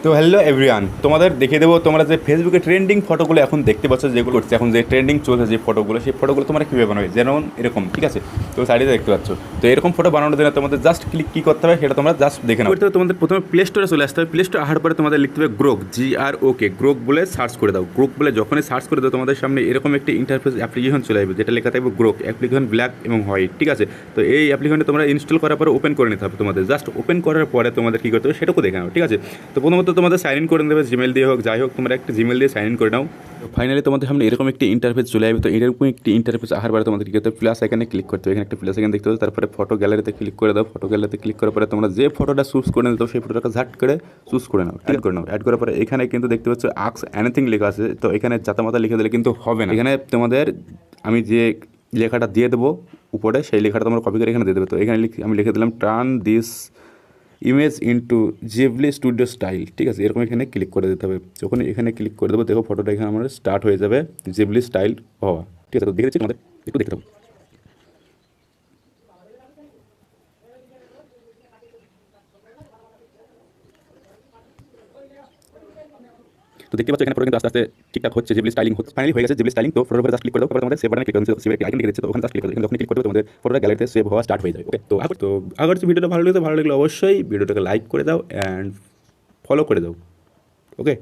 তো hello everyone, তোমাদের দেখিয়ে দেবো তোমরা যে ফেসবুকে ট্রেন্ডিং ফটোগুলো এখন দেখতে পাচ্ছ, যেগুলো করছে এখন যে ট্রেন্ডিং চলছে যে ফটোগুলো, সেই ফটোগুলো তোমরা কীভাবে বানাবে। যেমন এরকম, ঠিক আছে, তো সাইডে দেখতে পাচ্ছ। তো এরকম ফটো বানানোর জন্য তোমাদের জাস্ট ক্লিক কী করতে হবে সেটা তোমরা জাস্ট দেখে নাও। করতে হবে তোমাদের প্রথমে প্লে স্টোরে চলে আসতে হবে। প্লে স্টোরে আসার পরে তোমাদের লিখতে হবে গ্রোক, GROK, গ্রোক বলে সার্চ করে দাও। গ্রোক বলে যখনই সার্চ করে দাও তোমাদের সামনে এরকম একটি ইন্টারফেস অ্যাপ্লিকেশন চলে আসবে, যেটা লেখা থাকবে গ্রোক অ্যাপ্লিকেশন ব্ল্যাক এবং হোয়াইট, ঠিক আছে। তো এই অ্যাপ্লিকেশনটা তোমরা ইনস্টল করার পরে ওপেন করে নিতে হবে। তোমাদের জাস্ট ওপেন করার পরে তোমাদের কী করতে হবে সেটাও দেখে নাও, ঠিক আছে। তো প্রথমত তোমাদের সাইন ইন করে দেবে, জিমেল দিয়ে হোক যাই হোক, তোমরা একটা জিমেল দিয়ে সাইন ইন করে নাও। তো ফাইনালি তোমাদের সামনে এরকম একটি ইন্টারফেস চলে আসবে। তো এরকম একটি ইন্টারফেস আসার পরে তোমাদের কী করতে হবে, প্লাস এখানে ক্লিক করতে হবে। এখানে একটা প্লাস এখানে দেখতে হবে, তারপরে ফটো গ্যালারিতে ক্লিক করে দাও। ফটো গ্যালারিতে ক্লিক করার পরে তোমরা যে ফটোটা চুজ করে নিতে সেই ফটোটাকে ঝাট করে চুজ করে নাও, অ্যাড করে নাও। অ্যাড করার পরে এখানে কিন্তু দেখতে পাচ্ছ আক্স এনিথিং লেখা আছে। তো এখানে জাতামাতা লিখে দিলে কিন্তু হবে না। এখানে তোমাদের আমি যে লেখাটা দিয়ে দেবো উপরে, সেই লেখাটা তোমরা কপি করে এখানে দিয়ে দেবে। তো এখানে আমি লিখে দিলাম turn this image into Ghibli studio style, ঠিক আছে। এরকম এখানে ক্লিক করে দিতে হবে। যখন এখানে ক্লিক করে দেবো, দেখো ফটোটা এখানে আমার স্টার্ট হয়ে যাবে জিবলি স্টাইল হওয়া, ঠিক আছে। তো দেখে দিচ্ছি তোমাদের, একটু দেখতে থাকো। তো দেখতে পাচ্ছ এখানে ফটো কিন্তু আস্তে আস্তে ঠিকঠাক হচ্ছে, জিবলি স্টাইলিং হচ্ছে, ফাইনালি হয়ে গেছে জিবলি স্টাইলিং। তো ফটোর উপরে জাস্ট ক্লিক করে দাও, তারপরে তোমাদের সেভ বাটনে ক্লিক করতে, সেভ একটা আইকন লিখে দিচ্ছে, তো ওখানে জাস্ট ক্লিক করে দাও। যখন ক্লিক করবে তোমাদের ফটোটা গ্যালারিতে সেভ হওয়া স্টার্ট হয়ে যাবে। ওকে, তো আবার ভিডিওটা ভালো লাগলে অবশ্যই ভিডিওটাকে লাইক করে দাও অ্যান্ড ফলো করে দাও। ওকে।